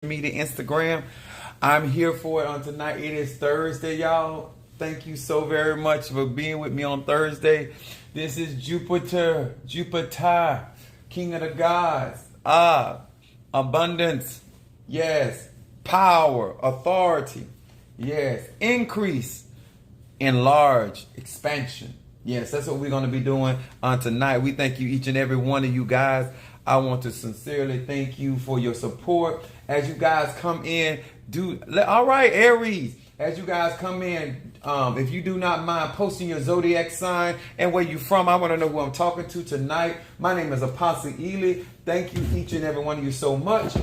media, Instagram. I'm here for it on tonight. It is Thursday, y'all. Thank you so very much for being with me on Thursday. This is Jupiter, King of the gods. Abundance. Yes. Power, authority. Yes. Increase, enlarge, expansion. Yes, that's what we're going to be doing on tonight. We thank you, each and every one of you guys. I want to sincerely thank you for your support. As you guys come in, all right, Aries. As you guys come in, if you do not mind posting your zodiac sign and where you from, I want to know who I'm talking to tonight. My name is Apostle Ely. Thank you, each and every one of you, so much.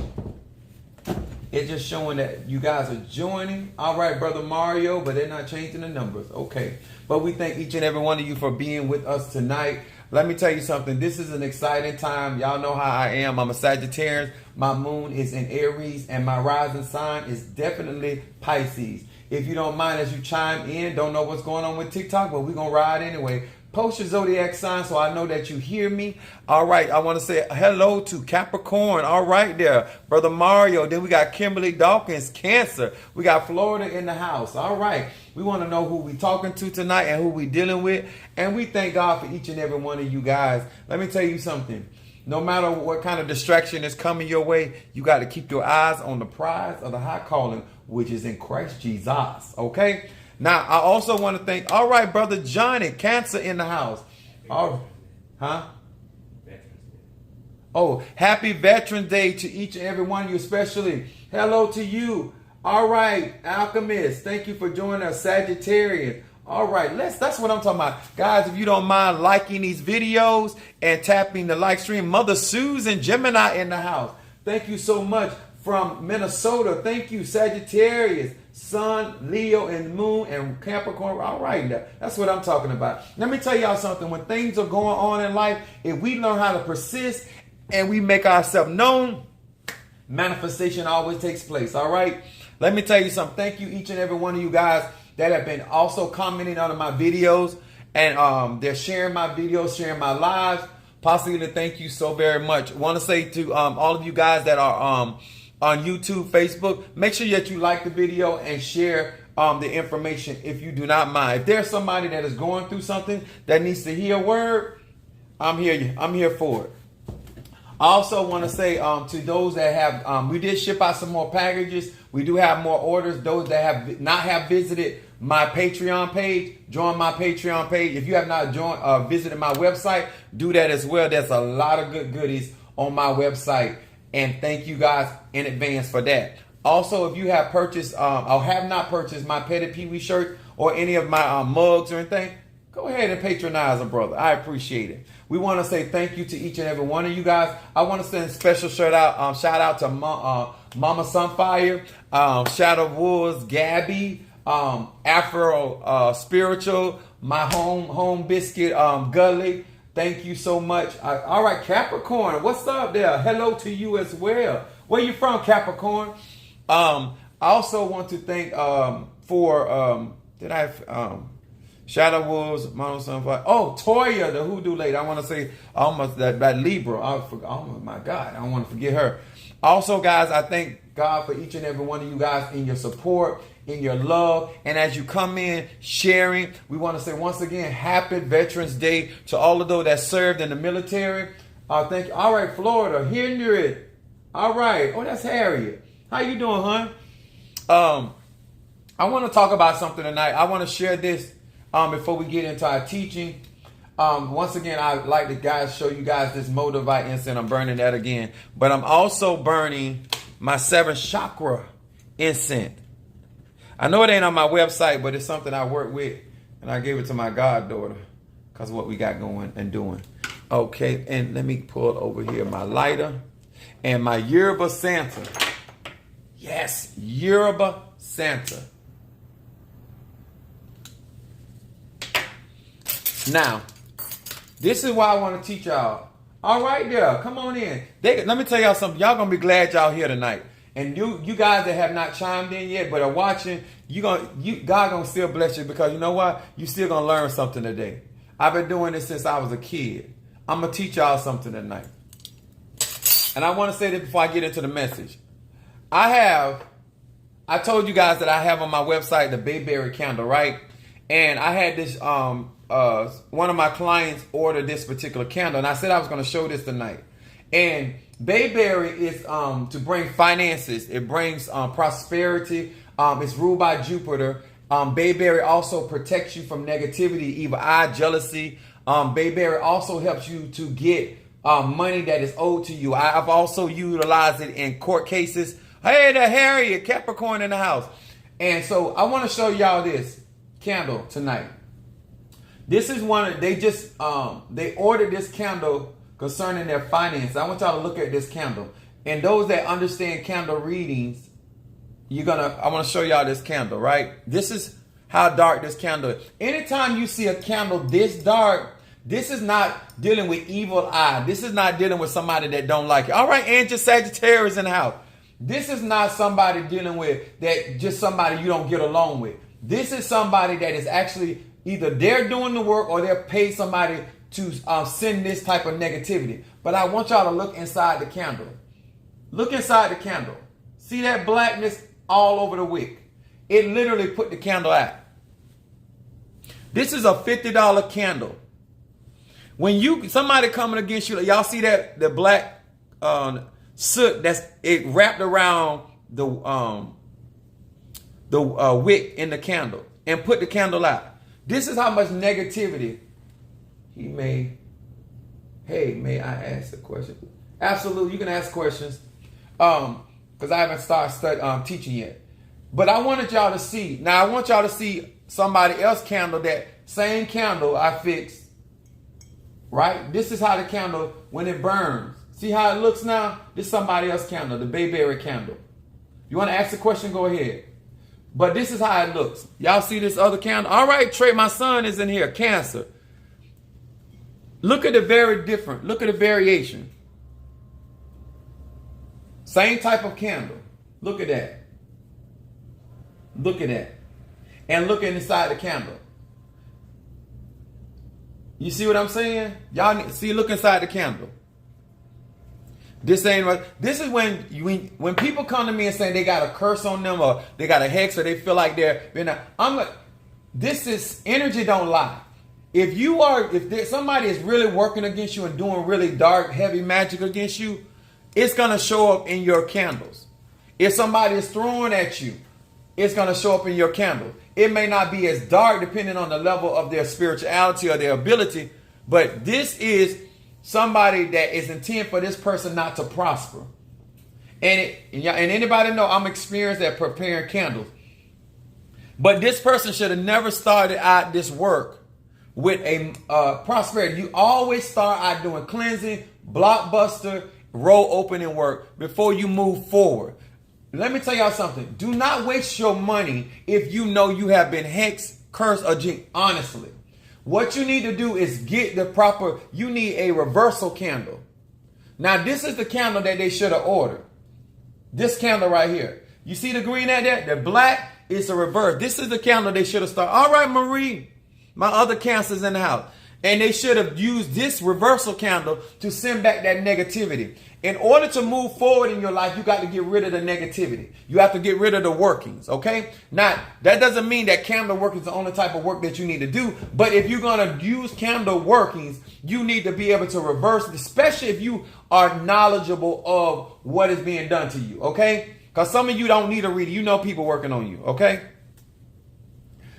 It's just showing that you guys are joining. All right, Brother Mario, but they're not changing the numbers. Okay. But we thank each and every one of you for being with us tonight. Let me tell you something. This is an exciting time. Y'all know how I am. I'm a Sagittarius. My moon is in Aries, and my rising sign is definitely Pisces. If you don't mind, as you chime in, don't know what's going on with TikTok, but we're going to ride anyway. Post your zodiac sign so I know that you hear me. All right, I want to say hello to Capricorn. All right there, Brother Mario. Then we got Kimberly Dawkins, Cancer. We got Florida in the house. All right, we want to know who we talking to tonight and who we dealing with. And we thank God for each and every one of you guys. Let me tell you something. No matter what kind of distraction is coming your way, you got to keep your eyes on the prize of the high calling, which is in Christ Jesus. Okay? Now, I also want to thank, all right, Brother Johnny, Cancer in the house. Oh, happy Veterans Day to each and every one of you, especially. Hello to you. All right, Alchemist, thank you for joining us, Sagittarius. All right, that's what I'm talking about. Guys, if you don't mind liking these videos and tapping the like stream, Mother Susan Gemini in the house. Thank you so much. From Minnesota, thank you, Sagittarius, Sun, Leo, and Moon, and Capricorn. All right, that's what I'm talking about. Let me tell y'all something. When things are going on in life, if we learn how to persist and we make ourselves known, manifestation always takes place. All right. Let me tell you something. Thank you, each and every one of you guys that have been also commenting on my videos, and they're sharing my videos, sharing my lives. Possibly, thank you so very much. I want to say to all of you guys that are on YouTube, Facebook, make sure that you like the video and share the information if you do not mind. If there's somebody that is going through something that needs to hear a word, I'm here for it. I also want to say to those that have, we did ship out some more packages. We do have more orders. Those that have not visited my Patreon page, join my Patreon page. If you have not visited my website, do that as well. There's a lot of good goodies on my website. And thank you guys in advance for that. Also, if you have purchased or have not purchased my Petty Pee Wee shirt or any of my mugs or anything, go ahead and patronize them, brother. I appreciate it. We want to say thank you to each and every one of you guys. I want to send a special shout out to Mama Sunfire, Shadow Woods, Gabby, Afro Spiritual, my home biscuit, Gully. Thank you so much. All right, Capricorn, what's up there? Hello to you as well. Where you from, Capricorn? I also want to thank Shadow Wolves, Mama Sunfire. Oh, Toya, the Hoodoo Lady. I want to say almost that Libra. Oh my God, I don't want to forget her. Also, guys, I thank God for each and every one of you guys in your support, in your love, and as you come in sharing, we want to say once again, happy Veterans Day to all of those that served in the military. Thank you. All right, Florida, Henry. All right. Oh, that's Harriet. How you doing, hon? I want to talk about something tonight. I want to share this before we get into our teaching. Once again, I'd like to show you guys this Moldavite incense. I'm burning that again, but I'm also burning my 7th chakra incense. I know it ain't on my website, but it's something I work with, and I gave it to my goddaughter because of what we got going and doing. Okay, and let me pull over here my lighter and my Yerba Santa. Yes, Yerba Santa. Now, this is why I want to teach y'all. All right, there, come on in. Let me tell y'all something. Y'all gonna be glad y'all here tonight. And you guys that have not chimed in yet but are watching, God gonna still bless you, because you know what? You still gonna learn something today. I've been doing this since I was a kid. I'm gonna teach y'all something tonight. And I want to say this before I get into the message. I told you guys that I have on my website the bayberry candle, right? And I had this one of my clients order this particular candle, and I said I was going to show this tonight. And bayberry is to bring finances. It brings prosperity. It's ruled by Jupiter. Bayberry also protects you from negativity, evil eye, jealousy. Bayberry also helps you to get money that is owed to you. I've also utilized it in court cases. Hey, the Harriet, Capricorn in the house. And so I want to show y'all this candle tonight. This is one, they ordered this candle concerning their finances. I want y'all to look at this candle. And those that understand candle readings, I want to show y'all this candle, right? This is how dark this candle is. Anytime you see a candle this dark, this is not dealing with evil eye. This is not dealing with somebody that don't like you. All right, Angel Sagittarius in the house. This is not somebody dealing with that, just somebody you don't get along with. This is somebody that is actually either they're doing the work or they're paid somebody to send this type of negativity. But I want y'all to look inside the candle. Look inside the candle. See that blackness all over the wick? It literally put the candle out. This is a $50 candle. When somebody coming against you, y'all see that the black soot it wrapped around the wick in the candle and put the candle out. This is how much negativity he may. Hey, may I ask a question? Absolutely, you can ask questions. Because I haven't started teaching yet. But I wanted y'all to see. Now I want y'all to see somebody else candle, that same candle I fixed. Right? This is how the candle, when it burns. See how it looks now? This is somebody else candle, the bayberry candle. You want to ask a question? Go ahead. But this is how it looks. Y'all see this other candle? All right, Trey, my son is in here. Cancer. Look at the look at the variation. Same type of candle. Look at that. Look at that. And look inside the candle. You see what I'm saying? Y'all see, look inside the candle. This ain't right. This is when people come to me and say they got a curse on them or they got a hex or they feel like I'm like, this is energy don't lie. If somebody is really working against you and doing really dark, heavy magic against you, it's going to show up in your candles. If somebody is throwing at you, it's going to show up in your candle. It may not be as dark depending on the level of their spirituality or their ability, but this is somebody that is intent for this person not to prosper. And anybody know I'm experienced at preparing candles. But this person should have never started out this work with a prosperity. You always start out doing cleansing, blockbuster, roll opening work before you move forward. Let me tell y'all something. Do not waste your money if you know you have been hexed, cursed, or jinxed. Honestly. What you need to do is get you need a reversal candle. Now, this is the candle that they should have ordered. This candle right here. You see the green at that? The black is the reverse. This is the candle they should have started. All right, Marie. My other Cancers in the house. And they should have used this reversal candle to send back that negativity. In order to move forward in your life, you got to get rid of the negativity. You have to get rid of the workings, okay? Now, that doesn't mean that candle work is the only type of work that you need to do. But if you're going to use candle workings, you need to be able to reverse it, especially if you are knowledgeable of what is being done to you, okay? Because some of you don't need a reader. You know people working on you, okay?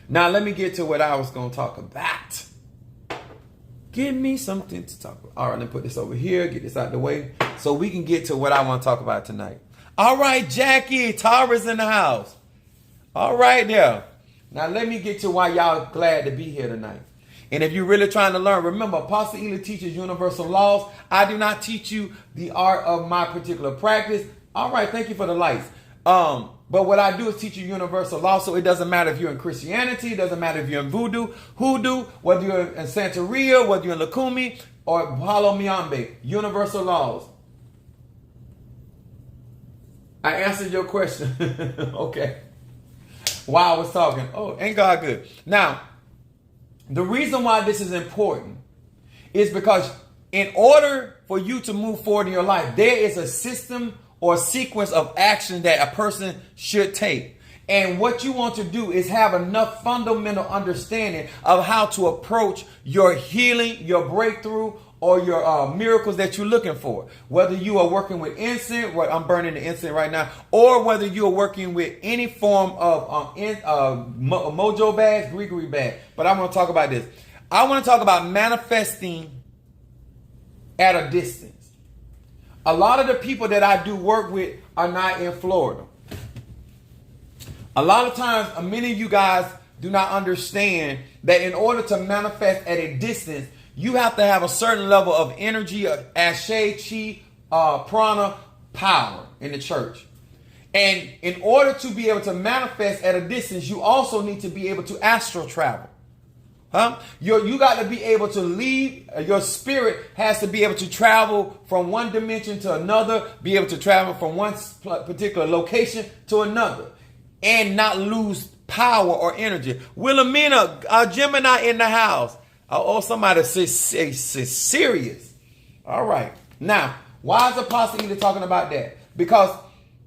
Now, let me get to what I was going to talk about. Give me something to talk about. All right, let me put this over here. Get this out of the way so we can get to what I want to talk about tonight. All right, Jackie. Tara's in the house. All right, there. Now, let me get to why y'all glad to be here tonight. And if you're really trying to learn, remember, Apostle Ely teaches universal laws. I do not teach you the art of my particular practice. All right, thank you for the lights. But what I do is teach you universal law, so it doesn't matter if you're in Christianity, it doesn't matter if you're in voodoo, hoodoo, whether you're in Santeria, whether you're in Lukumi, or Palo Miambe. Universal laws. I answered your question. Okay. While I was talking. Oh, ain't God good? Now, the reason why this is important is because in order for you to move forward in your life, there is a system or sequence of action that a person should take. And what you want to do is have enough fundamental understanding of how to approach your healing, your breakthrough, or your miracles that you're looking for. Whether you are working with incense, I'm burning the incense right now, or whether you're working with any form of mojo bags, Gregory bag. But I want to talk about this. I want to talk about manifesting at a distance. A lot of the people that I do work with are not in Florida. A lot of times, many of you guys do not understand that in order to manifest at a distance, you have to have a certain level of energy, ashe, chi, prana, power in the church. And in order to be able to manifest at a distance, you also need to be able to astral travel. You got to be able to leave. Your spirit has to be able to travel from one dimension to another, be able to travel from one particular location to another, and not lose power or energy. Wilhelmina, Gemini in the house. Oh, somebody say serious. All right. Now, why is Apostle Eda talking about that? Because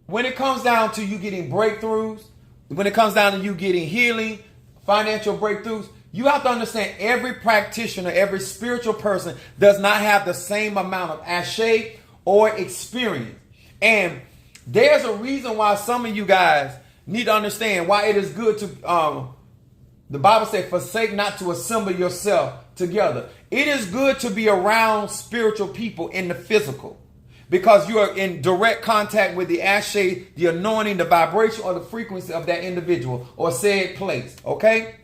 when it comes down to you getting breakthroughs, when it comes down to you getting healing, financial breakthroughs, you have to understand every practitioner, every spiritual person does not have the same amount of ashe or experience. And there's a reason why some of you guys need to understand why it is good to, the Bible says, forsake not to assemble yourself together. It is good to be around spiritual people in the physical because you are in direct contact with the ashe, the anointing, the vibration, or the frequency of that individual or said place. Okay?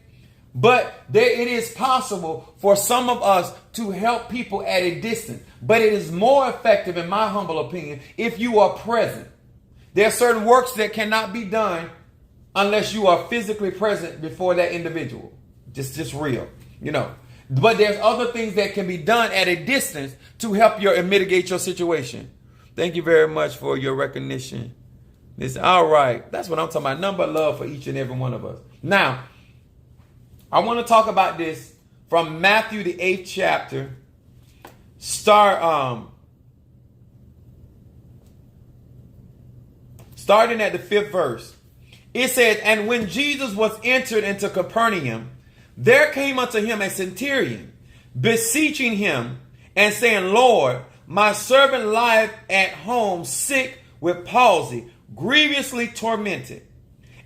But it is possible for some of us to help people at a distance. But it is more effective, in my humble opinion, if you are present. There are certain works that cannot be done unless you are physically present before that individual. Just real, you know. But there's other things that can be done at a distance to help you and mitigate your situation. Thank you very much for your recognition. All right. That's what I'm talking about. Number of love for each and every one of us. Now, I want to talk about this from Matthew, the 8th chapter. Starting at the 5th verse. It says, and when Jesus was entered into Capernaum, there came unto him a centurion, beseeching him and saying, Lord, my servant lieth at home sick with palsy, grievously tormented.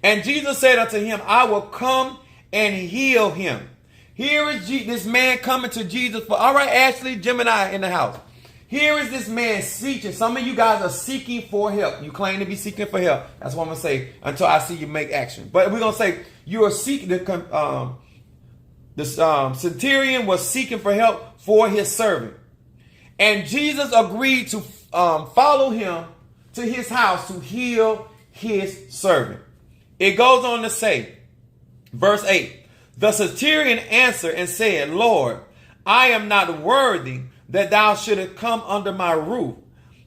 And Jesus said unto him, I will come and heal him. Here is this man coming to Jesus for, all right, Ashley, Gemini in the house. Here is this man seeking. Some of you guys are seeking for help. You claim to be seeking for help. That's what I'm going to say until I see you make action. But we're going to say you are seeking. The centurion was seeking for help for his servant. And Jesus agreed to follow him to his house to heal his servant. It goes on to say, verse 8, the centurion answered and said, Lord, I am not worthy that thou shouldest come under my roof,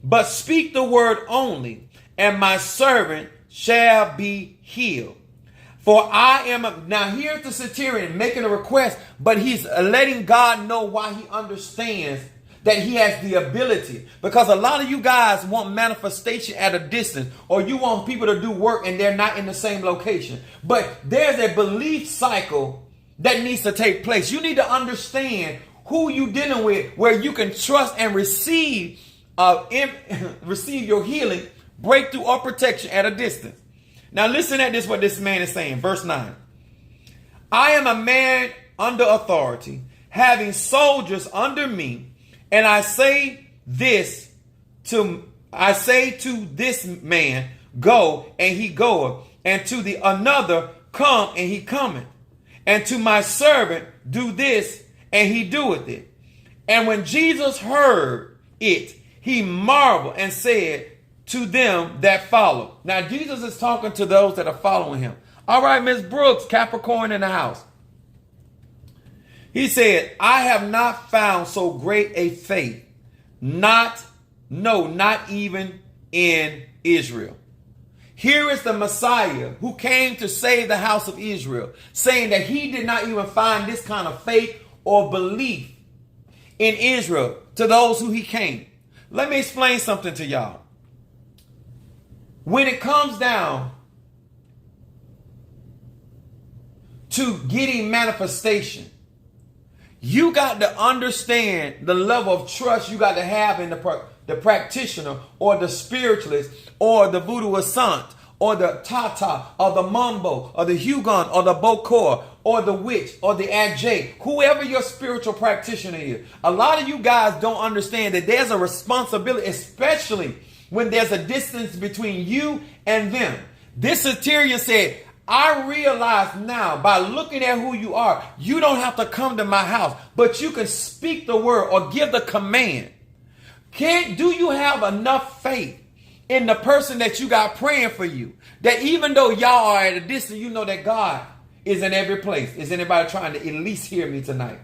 but speak the word only, and my servant shall be healed. For I am, now here's the centurion making a request, but he's letting God know why he understands that he has the ability. Because a lot of you guys want manifestation at a distance, or you want people to do work and they're not in the same location. But there's a belief cycle that needs to take place. You need to understand who you dealing with, where you can trust and receive your healing, breakthrough, or protection at a distance. Now listen at this, what this man is saying. Verse 9. I am a man under authority, having soldiers under me, and I say to this man, go, and he goeth, and to the another, come, and he cometh, and to my servant, do this, and he doeth it. And when Jesus heard it, he marveled and said to them that follow. Now, Jesus is talking to those that are following him. All right, Miss Brooks, Capricorn in the house. He said, I have not found so great a faith, not even in Israel. Here is the Messiah who came to save the house of Israel, saying that he did not even find this kind of faith or belief in Israel to those who he came. Let me explain something to y'all. when it comes down to getting manifestation, you got to understand the level of trust you got to have in the practitioner or the spiritualist or the voodoo assant or the tata or the mumbo or the hugon or the bokor or the witch or the ajay, whoever your spiritual practitioner is. A lot of you guys don't understand that there's a responsibility, especially when there's a distance between you and them. This Satirian said, I realize now by looking at who you are, you don't have to come to my house, but you can speak the word or give the command. Do you have enough faith in the person that you got praying for you, that even though y'all are at a distance, you know that God is in every place? Is anybody trying to at least hear me tonight?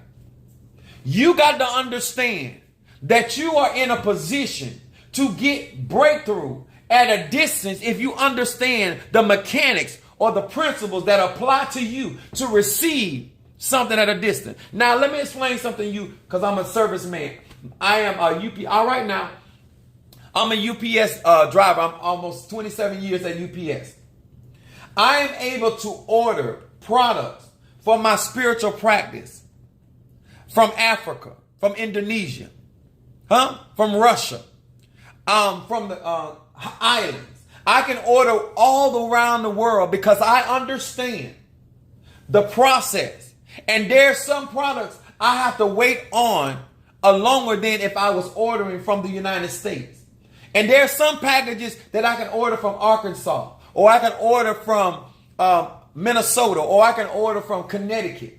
You got to understand that you are in a position to get breakthrough at a distance if you understand the mechanics or the principles that apply to you to receive something at a distance. Now, let me explain something to you, because I'm a serviceman. I am a UPS. All right, now, I'm a UPS driver. I'm almost 27 years at UPS. I am able to order products for my spiritual practice from Africa, from Indonesia, from Russia, from the islands. I can order all around the world because I understand the process. And there's some products I have to wait on longer than if I was ordering from the United States. And there's some packages that I can order from Arkansas, or I can order from Minnesota, or I can order from Connecticut.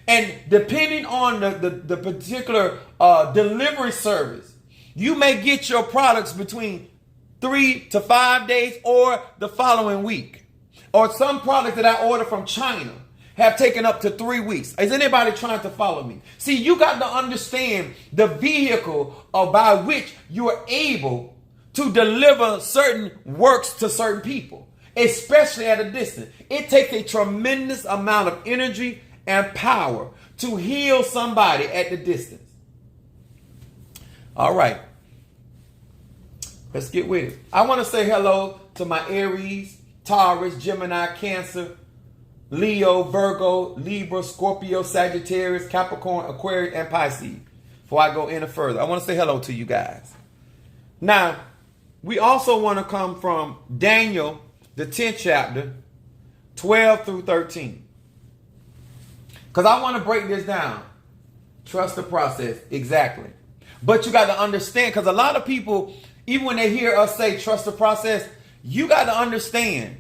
And depending on the particular delivery service, you may get your products between 3 to 5 days or the following week. Or some products that I order from China have taken up to 3 weeks. Is anybody trying to follow me? See, you got to understand the vehicle by which you are able to deliver certain works to certain people, especially at a distance. It takes a tremendous amount of energy and power to heal somebody at the distance. All right. Let's get with it. I want to say hello to my Aries, Taurus, Gemini, Cancer, Leo, Virgo, Libra, Scorpio, Sagittarius, Capricorn, Aquarius, and Pisces. Before I go any further, I want to say hello to you guys. Now, we also want to come from Daniel, the 10th chapter, 12 through 13. Because I want to break this down. Trust the process. Exactly. But you got to understand, because a lot of people, even when they hear us say trust the process, you got to understand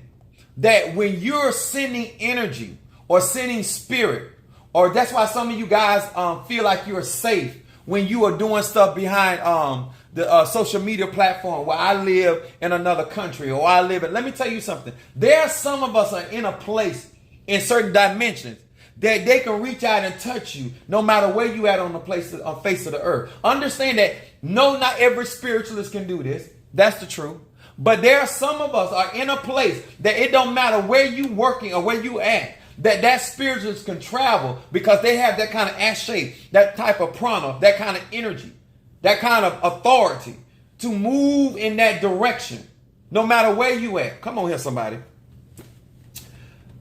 that when you're sending energy or sending spirit, or that's why some of you guys feel like you're safe when you are doing stuff behind the social media platform where I live in another country, or I live in. Let me tell you something. There are some of us are in a place in certain dimensions that they can reach out and touch you no matter where you at on the face of the earth. Understand that not every spiritualist can do this. That's the truth. But there are some of us are in a place that it don't matter where you working or where you at, that spiritualist can travel because they have that kind of ashe, that type of prana, that kind of energy, that kind of authority to move in that direction no matter where you at. Come on here, somebody.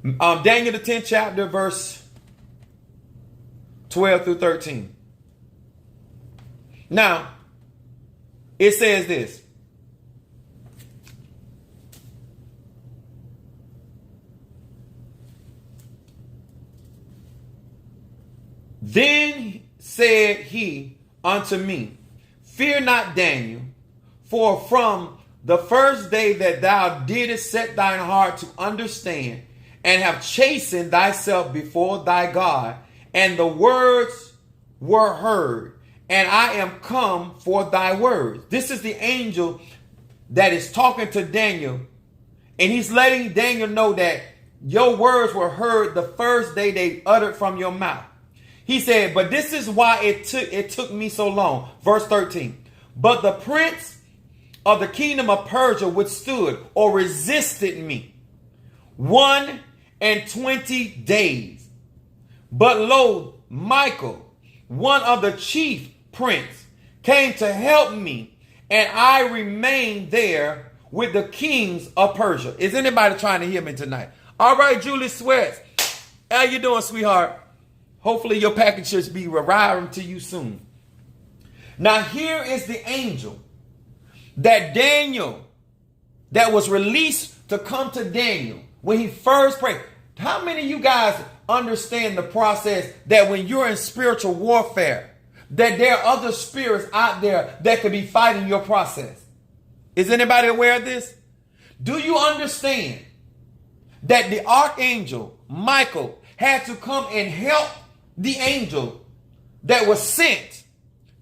Daniel the 10th chapter, verse 12 through 13. Now, it says this. Then said he unto me, fear not, Daniel, for from the first day that thou didst set thine heart to understand, and have chastened thyself before thy God, and the words were heard, and I am come for thy words. This is the angel that is talking to Daniel, and he's letting Daniel know that your words were heard the first day they uttered from your mouth. He said, but this is why it took me so long. Verse 13. But the prince of the kingdom of Persia withstood or resisted me 21 days. But lo, Michael, one of the chief prince, came to help me, and I remained there with the kings of Persia. Is anybody trying to hear me tonight? All right, Julie Sweats. How you doing, sweetheart? Hopefully your package should be arriving to you soon. Now here is the angel that was released to come to Daniel when he first prayed. How many of you guys understand the process that when you're in spiritual warfare, that there are other spirits out there that could be fighting your process? Is anybody aware of this? Do you understand that the archangel Michael had to come and help the angel that was sent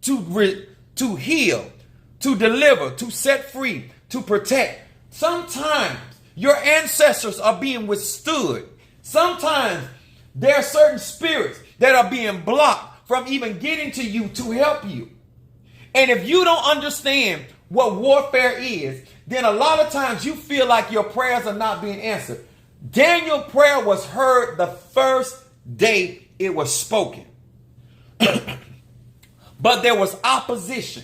to heal, to deliver, to set free, to protect? Sometimes your ancestors are being withstood. Sometimes there are certain spirits that are being blocked from even getting to you to help you. And if you don't understand what warfare is, then a lot of times you feel like your prayers are not being answered. Daniel's prayer was heard the first day it was spoken. But there was opposition.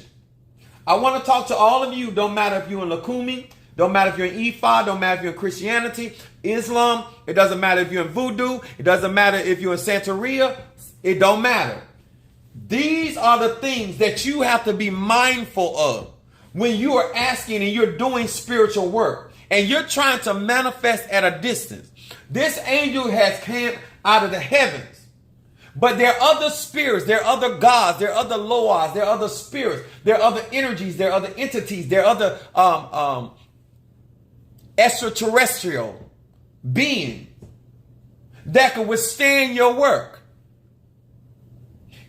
I want to talk to all of you. Don't matter if you're in Lakumi, don't matter if you're in Ifa, don't matter if you're in Christianity, Islam, it doesn't matter if you're in Voodoo, it doesn't matter if you're in Santeria, it don't matter. These are the things that you have to be mindful of when you are asking and you're doing spiritual work and you're trying to manifest at a distance. This angel has come out of the heavens. But there are other spirits, there are other gods, there are other loas, there are other spirits, there are other energies, there are other entities, there are other extraterrestrial beings that can withstand your work.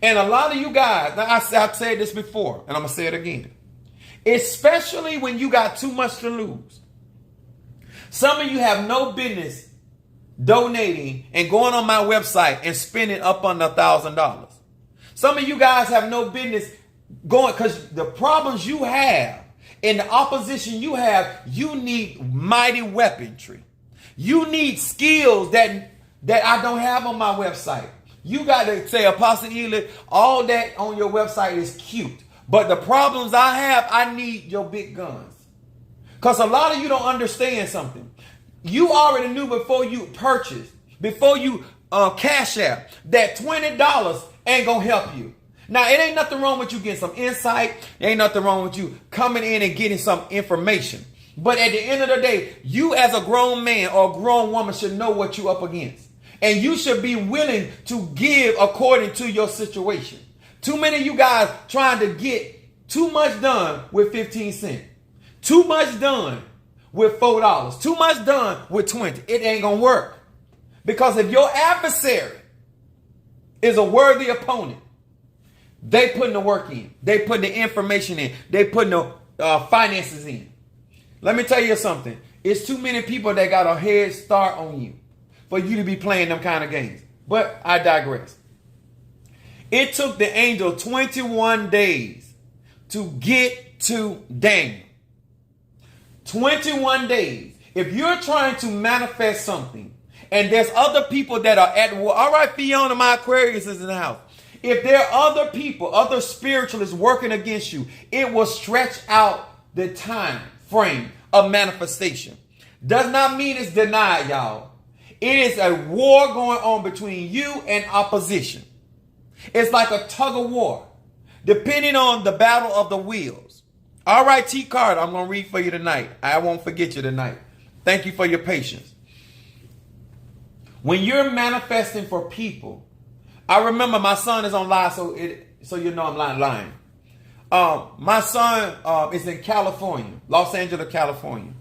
And a lot of you guys, now I've said this before, and I'm going to say it again, especially when you got too much to lose. Some of you have no business donating and going on my website and spending up under $1,000. Some of you guys have no business going, because the problems you have and the opposition you have, you need mighty weaponry. You need skills that I don't have on my website. You got to say, Apostle Ely, all that on your website is cute, but the problems I have, I need your big guns. Because a lot of you don't understand something. You already knew before you purchased, before you cash out, that $20 ain't going to help you. Now, it ain't nothing wrong with you getting some insight. There ain't nothing wrong with you coming in and getting some information. But at the end of the day, you as a grown man or a grown woman should know what you're up against. And you should be willing to give according to your situation. Too many of you guys trying to get too much done with 15 cents. Too much done with $4. Too much done with 20. It ain't going to work. Because if your adversary is a worthy opponent, they putting the work in. They putting the information in. They putting the finances in. Let me tell you something. It's too many people that got a head start on you for you to be playing them kind of games. But I digress. It took the angel 21 days to get to Daniel. 21 days. If you're trying to manifest something and there's other people that are at war. All right, Fiona, my Aquarius is in the house. If there are other people, other spiritualists working against you, it will stretch out the time frame of manifestation. Does not mean it's denied, y'all. It is a war going on between you and opposition. It's like a tug of war, depending on the battle of the wheels. All right, T. Carter, I'm going to read for you tonight. I won't forget you tonight. Thank you for your patience. When you're manifesting for people, I remember my son is on live, so you know I'm lying. My son is in California, Los Angeles, California.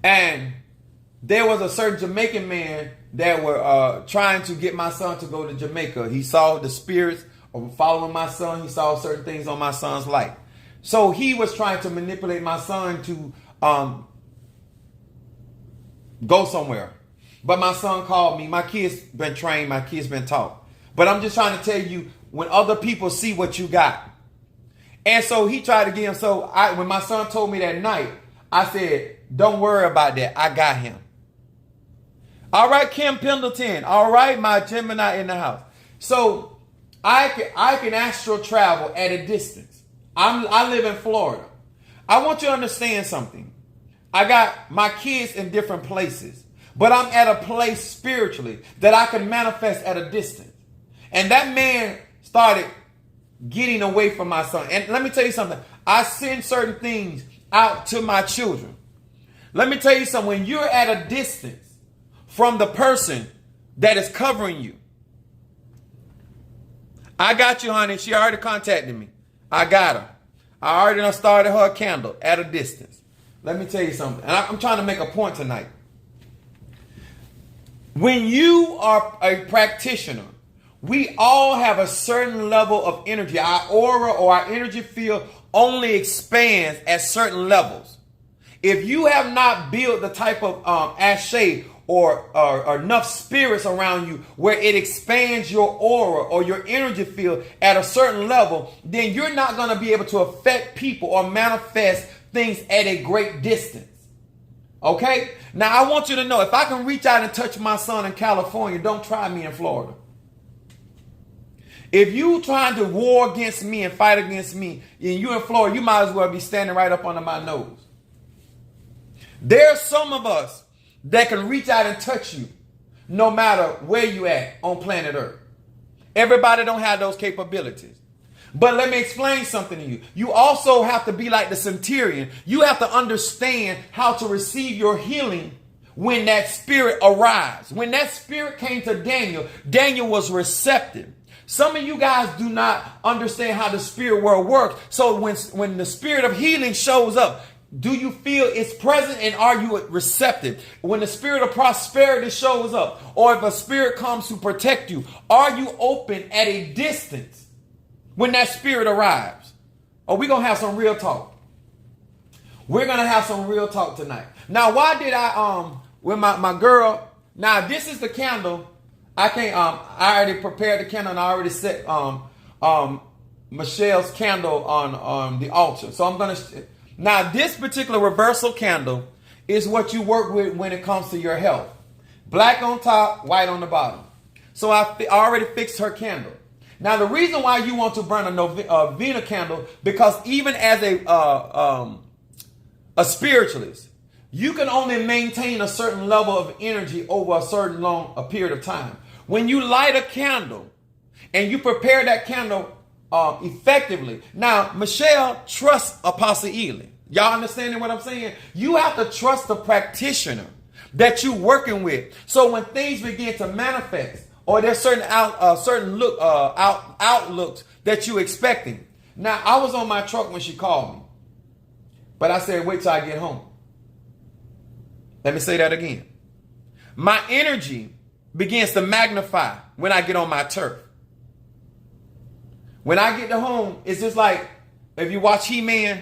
And there was a certain Jamaican man that were trying to get my son to go to Jamaica. He saw the spirits of following my son. He saw certain things on my son's life. So he was trying to manipulate my son to go somewhere. But my son called me. My kids been trained. My kids been taught. But I'm just trying to tell you, when other people see what you got. And so he tried to get him. So when my son told me that night, I said, don't worry about that. I got him. All right, Kim Pendleton. All right, my Gemini in the house. So I can astral travel at a distance. I live in Florida. I want you to understand something. I got my kids in different places, but I'm at a place spiritually that I can manifest at a distance. And that man started getting away from my son. And let me tell you something. I send certain things out to my children. Let me tell you something. When you're at a distance from the person that is covering you, I got you, honey. She already contacted me. I got her. I already done started her candle at a distance. Let me tell you something. And I'm trying to make a point tonight. When you are a practitioner, we all have a certain level of energy. Our aura or our energy field only expands at certain levels. If you have not built the type of ashe or enough spirits around you where it expands your aura or your energy field at a certain level, then you're not going to be able to affect people or manifest things at a great distance. Okay? Now, I want you to know, if I can reach out and touch my son in California, don't try me in Florida. If you trying to war against me and fight against me, and you in Florida, you might as well be standing right up under my nose. There's some of us that can reach out and touch you no matter where you at on planet Earth. Everybody don't have those capabilities. But let me explain something to you. You also have to be like the centurion. You have to understand how to receive your healing when that spirit arrives. When that spirit came to Daniel, Daniel was receptive. Some of you guys do not understand how the spirit world works. So when the spirit of healing shows up, do you feel it's present and are you receptive? When the spirit of prosperity shows up, or if a spirit comes to protect you, are you open at a distance when that spirit arrives? Or we're going to have some real talk. We're going to have some real talk tonight. Now, why did I, with my girl, now this is the candle. I can't, I already prepared the candle and I already set, Michelle's candle on the altar. So I'm going to, now this particular reversal candle is what you work with when it comes to your health. Black on top, white on the bottom. So I already fixed her candle. Now the reason why you want to burn a novena candle, because even as a spiritualist, you can only maintain a certain level of energy over a certain long period of time. When you light a candle and you prepare that candle effectively. Now, Michelle trusts Apostle Ely. Y'all understanding what I'm saying? You have to trust the practitioner that you're working with. So when things begin to manifest, or there's certain outlooks that you're expecting. Now, I was on my truck when she called me, but I said, wait till I get home. Let me say that again. My energy begins to magnify when I get on my turf. When I get to home, it's just like if you watch He-Man,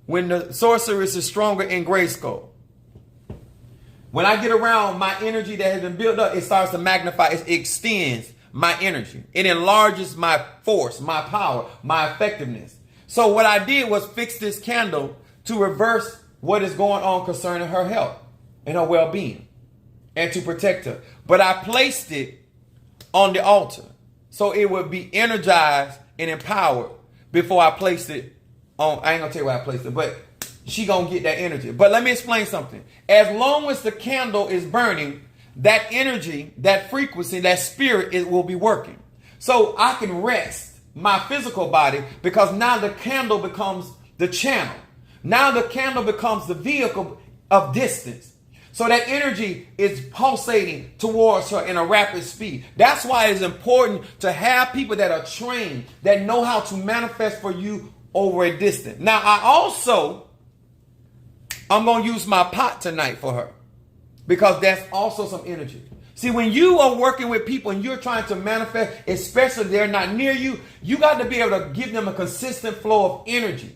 when the sorceress is stronger in Grayskull. When I get around my energy that has been built up, it starts to magnify. It extends my energy. It enlarges my force, my power, my effectiveness. So what I did was fix this candle to reverse what is going on concerning her health and her well-being and to protect her. But I placed it on the altar so it would be energized and empowered before I placed it on. I ain't gonna tell you where I placed it, but she gonna get that energy. But let me explain something. As long as the candle is burning, that energy, that frequency, that spirit, it will be working. So I can rest my physical body because now the candle becomes the channel. Now the candle becomes the vehicle of distance. So that energy is pulsating towards her in a rapid speed. That's why it's important to have people that are trained, that know how to manifest for you over a distance. Now, I'm going to use my pot tonight for her because that's also some energy. See, when you are working with people and you're trying to manifest, especially if they're not near you, you got to be able to give them a consistent flow of energy.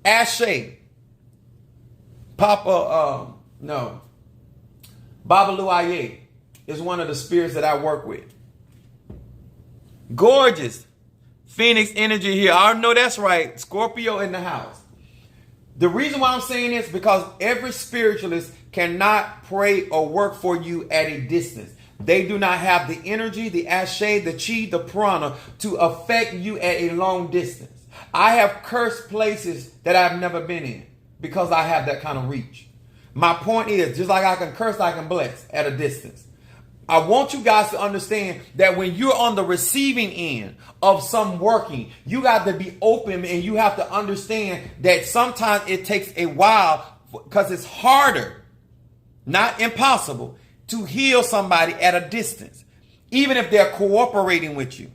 Ashe, Babalu Aye is one of the spirits that I work with. Gorgeous. Phoenix energy here. I know that's right. Scorpio in the house. The reason why I'm saying this because every spiritualist cannot pray or work for you at a distance. They do not have the energy, the ashe, the chi, the prana to affect you at a long distance. I have cursed places that I've never been in because I have that kind of reach. My point is, just like I can curse, I can bless at a distance. I want you guys to understand that when you're on the receiving end of some working, you got to be open, and you have to understand that sometimes it takes a while, because it's harder, not impossible, to heal somebody at a distance, even if they're cooperating with you.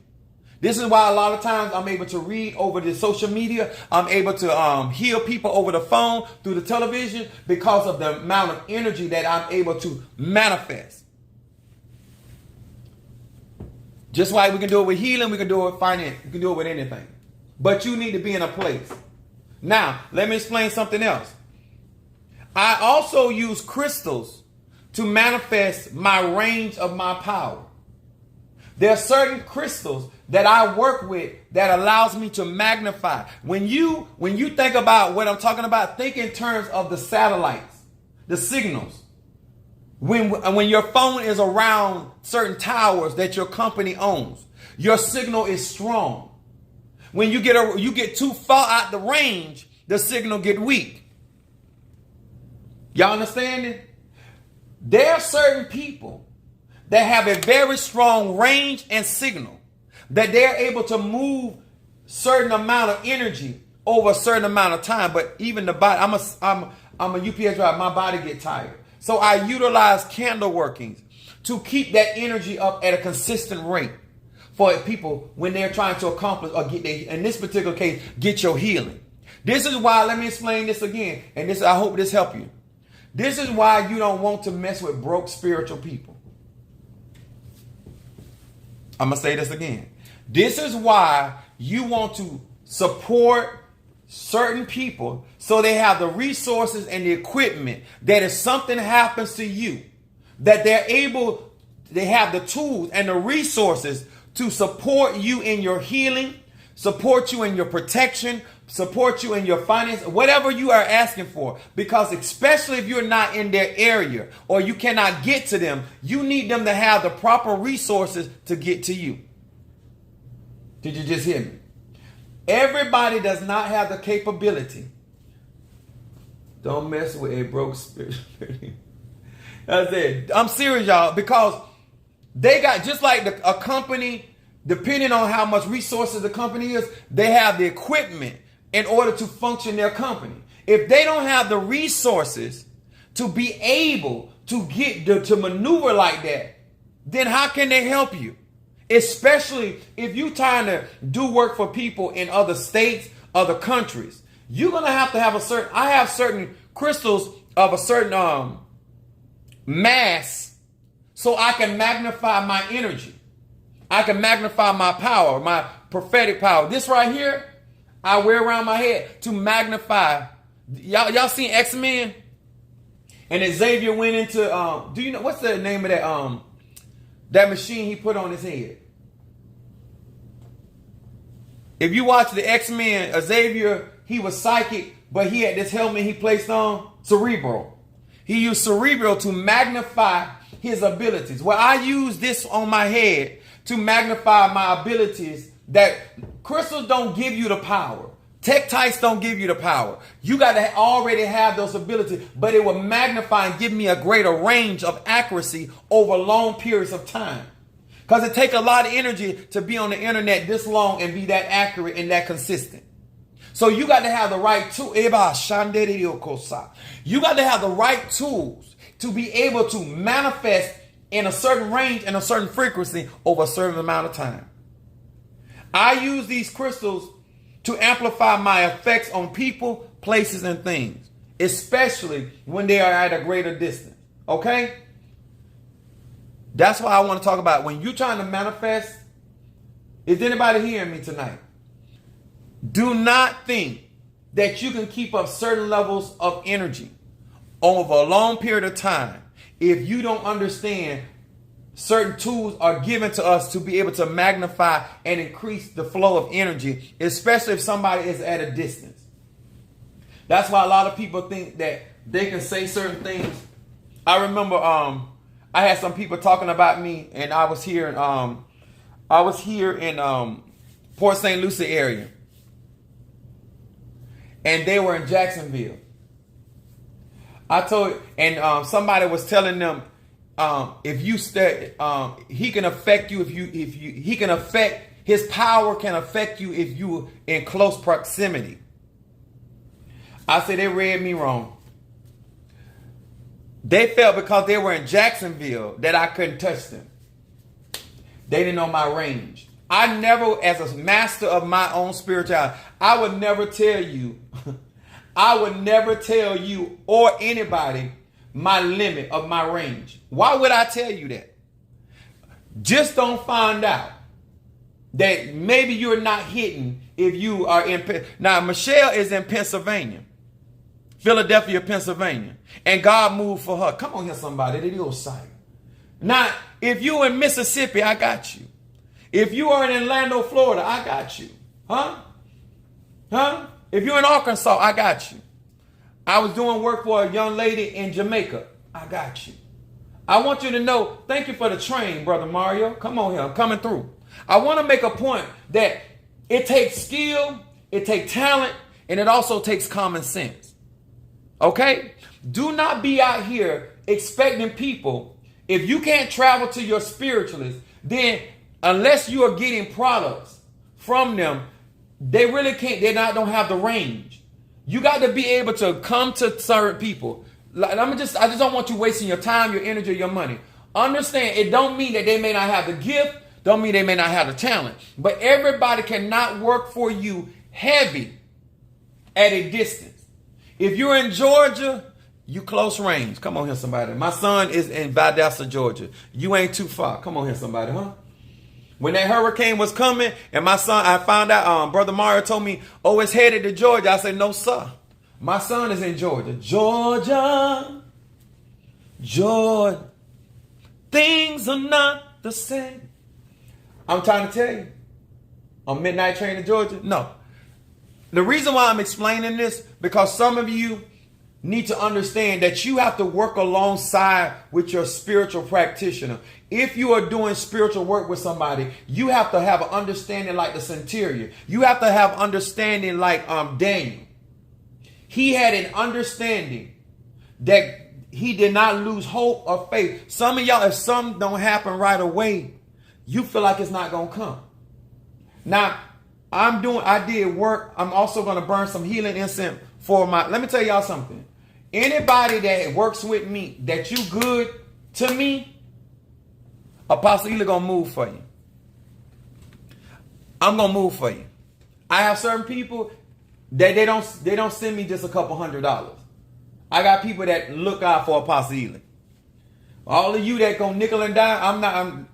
This is why a lot of times I'm able to read over the social media. I'm able to heal people over the phone, through the television, because of the amount of energy that I'm able to manifest. Just like we can do it with healing, we can do it with finance, we can do it with anything. But you need to be in a place. Now, let me explain something else. I also use crystals to manifest my range of my power. There are certain crystals that I work with that allows me to magnify. When you think about what I'm talking about, think in terms of the satellites, the signals. When your phone is around certain towers that your company owns, your signal is strong. When you get too far out the range, the signal get weak. Y'all understand it? There are certain people that have a very strong range and signal, that they're able to move certain amount of energy over a certain amount of time. But even the body, I'm a UPS driver, my body get tired. So I utilize candle workings to keep that energy up at a consistent rate for people when they're trying to accomplish or in this particular case, get your healing. This is why, let me explain this again, and I hope this helps you. This is why you don't want to mess with broke spiritual people. I'm going to say this again. This is why you want to support certain people so they have the resources and the equipment that if something happens to you, that they have the tools and the resources to support you in your healing, support you in your protection, support you in your finance, whatever you are asking for. Because especially if you're not in their area or you cannot get to them, you need them to have the proper resources to get to you. Did you just hear me? Everybody does not have the capability. Don't mess with a broke spirit. That's it. I'm serious, y'all, because they got, just like a company, depending on how much resources the company is, they have the equipment in order to function their company. If they don't have the resources to be able to to maneuver like that, then how can they help you? Especially if you're trying to do work for people in other states, other countries. You're going to have I have certain crystals of a certain mass so I can magnify my energy. I can magnify my power, my prophetic power. This right here, I wear around my head to magnify. Y'all seen X-Men? And Xavier went into, do you know, what's the name of that machine he put on his head? If you watch the X-Men, Xavier, he was psychic, but he had this helmet he placed on, cerebral. He used cerebral to magnify his abilities. Well, I use this on my head to magnify my abilities. That crystals don't give you the power. Tektites don't give you the power. You got to already have those abilities, but it will magnify and give me a greater range of accuracy over long periods of time. Because it takes a lot of energy to be on the internet this long and be that accurate and that consistent. So you got to have the right tools. You got to have the right tools to be able to manifest in a certain range and a certain frequency over a certain amount of time. I use these crystals to amplify my effects on people, places, and things, especially when they are at a greater distance. Okay? That's why I want to talk about when you're trying to manifest. Is anybody hearing me tonight? Do not think that you can keep up certain levels of energy over a long period of time if you don't understand certain tools are given to us to be able to magnify and increase the flow of energy, especially if somebody is at a distance. That's why a lot of people think that they can say certain things. I remember I had some people talking about me, and I was here in Port St. Lucie area, and they were in Jacksonville. I told, and somebody was telling them, if you stay, he can affect you he can affect, his power can affect you if you in close proximity. I said they read me wrong. They felt because they were in Jacksonville that I couldn't touch them. They didn't know my range. I never, as a master of my own spirituality, I would never tell you, or anybody my limit of my range. Why would I tell you that? Just don't find out that maybe you're not hitting if you are in. Now, Michelle is in Pennsylvania, Philadelphia, Pennsylvania, and God moved for her. Come on here, somebody. They do sight. Now, if you in Mississippi, I got you. If you are in Orlando, Florida, I got you. Huh? If you're in Arkansas, I got you. I was doing work for a young lady in Jamaica. I got you. I want you to know, thank you for the train, Brother Mario. Come on here. I'm coming through. I want to make a point that it takes skill, it takes talent, and it also takes common sense. Okay? Do not be out here expecting people. If you can't travel to your spiritualist, then unless you are getting products from them, they really can't. Don't have the range. You got to be able to come to certain people. I just don't want you wasting your time, your energy, your money. Understand, it don't mean that they may not have the gift. Don't mean they may not have the talent. But everybody cannot work for you heavy at a distance. If you're in Georgia, you close range. Come on here, somebody. My son is in Valdosta, Georgia. You ain't too far. Come on here, somebody, huh? When that hurricane was coming, and my son, I found out, Brother Mario told me, oh, it's headed to Georgia. I said, no, sir. My son is in Georgia. Georgia. Things are not the same. I'm trying to tell you. On midnight train to Georgia? No. The reason why I'm explaining this, because some of you need to understand that you have to work alongside with your spiritual practitioner. If you are doing spiritual work with somebody, you have to have an understanding like the centurion. You have to have understanding like Daniel. He had an understanding that he did not lose hope or faith. Some of y'all, if something don't happen right away, you feel like it's not going to come. Now, I did work. I'm also going to burn some healing incense for let me tell y'all something. Anybody that works with me, that you good to me, Apostle Ely gonna move for you. I'm gonna move for you. I have certain people that they don't send me just a couple $100. I got people that look out for Apostle Ely. All of you that gonna nickel and dime,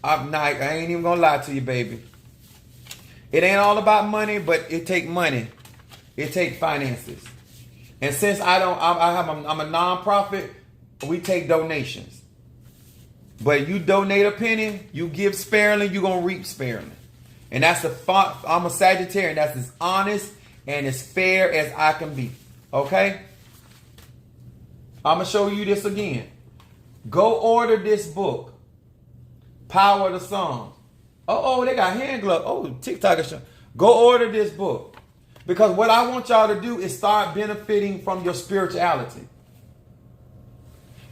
I ain't even gonna lie to you, baby. It ain't all about money, but it take money. It take finances. And since I'm a nonprofit, we take donations. But you donate a penny, you give sparingly, you're going to reap sparingly. And that's I'm a Sagittarian. That's as honest and as fair as I can be. Okay? I'm going to show you this again. Go order this book, Power of the Songs. Oh, they got hand gloves. Oh, TikTok is showing. Go order this book. Because what I want y'all to do is start benefiting from your spirituality.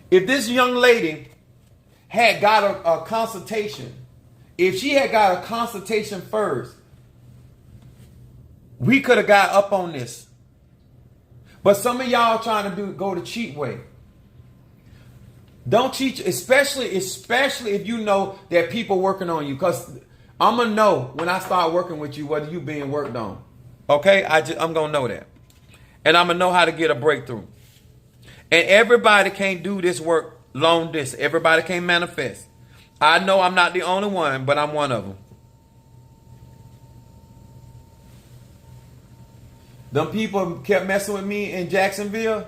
If this young lady had got a consultation, if she had got a consultation first, we could have got up on this. But some of y'all trying to go the cheap way. Don't cheat, especially if you know that people working on you. Because I'm going to know when I start working with you whether you being worked on. Okay, I'm going to know that. And I'm going to know how to get a breakthrough. And everybody can't do this work long distance. Everybody can't manifest. I know I'm not the only one, but I'm one of them. Them people kept messing with me in Jacksonville,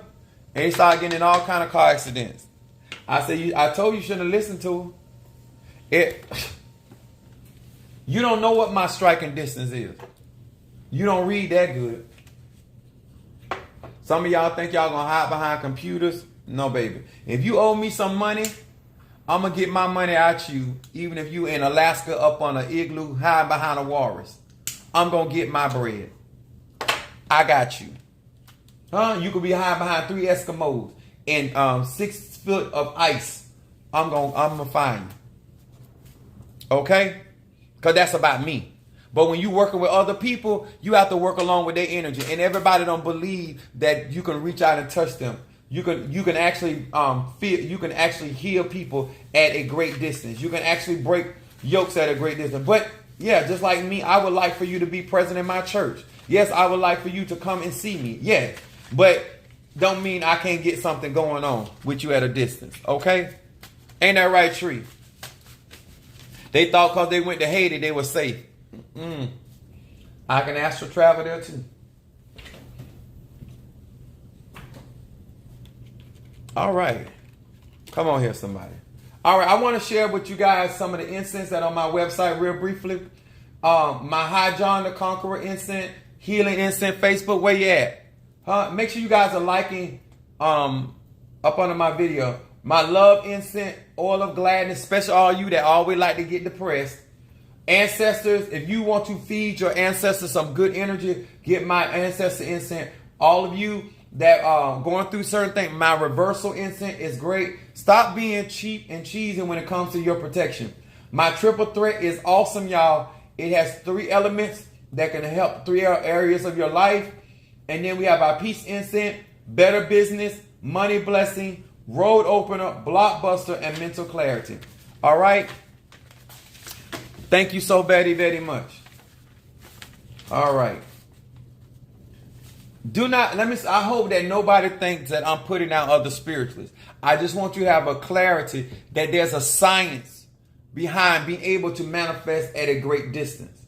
and they started getting in all kind of car accidents. I told you shouldn't have listened to it. You don't know what my striking distance is. You don't read that good. Some of y'all think y'all gonna hide behind computers. No, baby. If you owe me some money, I'm gonna get my money out you, even if you in Alaska up on an igloo, hiding behind a walrus. I'm gonna get my bread. I got you. You could be hiding behind 3 Eskimos. and 6 foot of ice, I'm gonna find you. Okay? Because that's about me. But when you working with other people, you have to work along with their energy. And everybody don't believe that you can reach out and touch them. You can actually heal people at a great distance. You can actually break yokes at a great distance. But yeah, just like me, I would like for you to be present in my church. Yes, I would like for you to come and see me. Yes. But don't mean I can't get something going on with you at a distance. Okay? Ain't that right, Tree? They thought because they went to Haiti, they were safe. I can astral travel there too. All right. Come on here, somebody. All right, I want to share with you guys some of the incense that on my website real briefly. My High John the Conqueror incense, healing incense, Facebook, where you at? Make sure you guys are liking up under my video. My love incense, oil of gladness, especially all you that always like to get depressed. Ancestors, if you want to feed your ancestors some good energy, get my ancestor incense. All of you that going through certain things, my reversal incense is great. Stop being cheap and cheesy when it comes to your protection. My triple threat is awesome, y'all. It has 3 elements that can help 3 areas of your life. And then we have our peace incense, better business, money blessing, road opener, blockbuster, and mental clarity. All right. Thank you so very, very much. All right. I hope that nobody thinks that I'm putting out other spiritualists. I just want you to have a clarity that there's a science behind being able to manifest at a great distance.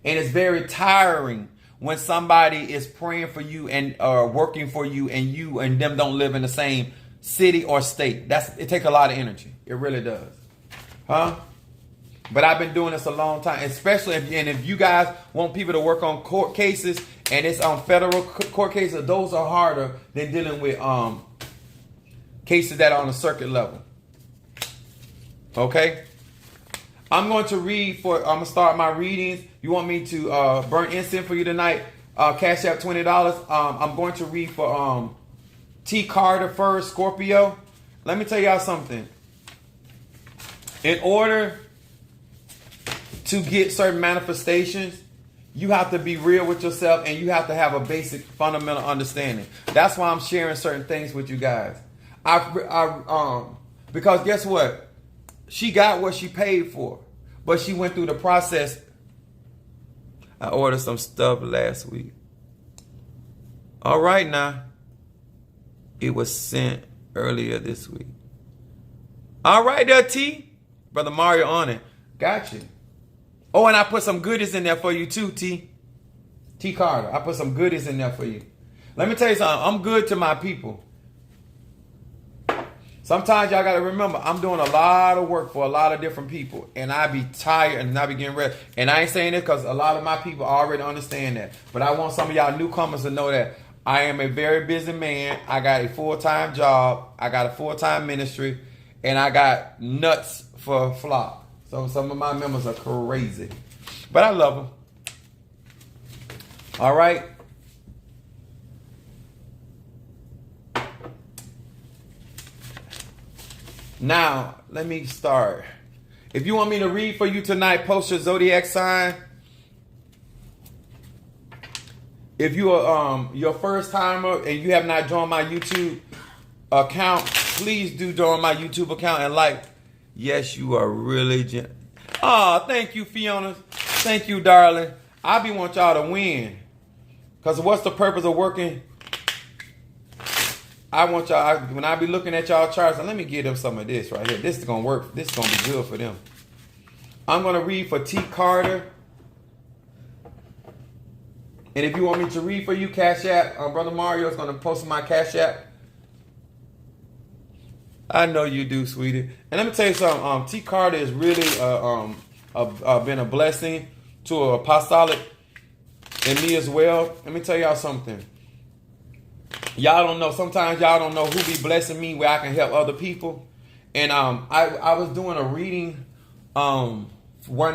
And it's very tiring when somebody is praying for you and working for you and them don't live in the same city or state. It takes a lot of energy. It really does. Huh? But I've been doing this a long time, especially if you guys want people to work on court cases and it's on federal court cases, those are harder than dealing with cases that are on a circuit level. Okay? I'm going to start my readings. You want me to burn incense for you tonight? Cash out $20. I'm going to read for T. Carter first, Scorpio. Let me tell y'all something. In order to get certain manifestations, you have to be real with yourself and you have to have a basic fundamental understanding. That's why I'm sharing certain things with you guys. Because guess what? She got what she paid for, but she went through the process. I ordered some stuff last week. All right now. It was sent earlier this week. All right there, T. Brother Mario on it. Got you. Oh, and I put some goodies in there for you too, T. T. Carter. I put some goodies in there for you. Let me tell you something. I'm good to my people. Sometimes y'all got to remember, I'm doing a lot of work for a lot of different people. And I be tired and I be getting ready. And I ain't saying this because a lot of my people already understand that. But I want some of y'all newcomers to know that I am a very busy man. I got a full-time job. I got a full-time ministry. And I got nuts for a flock. So some of my members are crazy. But I love them. All right. Now, let me start. If you want me to read for you tonight, post your zodiac sign. If you are your first timer and you have not joined my YouTube account, please do join my YouTube account and like. Yes, you are really thank you, Fiona. Thank you, darling. I be want y'all to win. Because what's the purpose of working? I want y'all, when I be looking at y'all charts, and let me give them some of this right here. This is going to work. This is going to be good for them. I'm going to read for T. Carter. And if you want me to read for you, Cash App, Brother Mario is going to post my Cash App. I know you do, sweetie. And let me tell you something. T. Carter is really been a blessing to an apostolic and me as well. Let me tell y'all something. Y'all don't know. Sometimes y'all don't know who be blessing me where I can help other people. And I was doing a reading one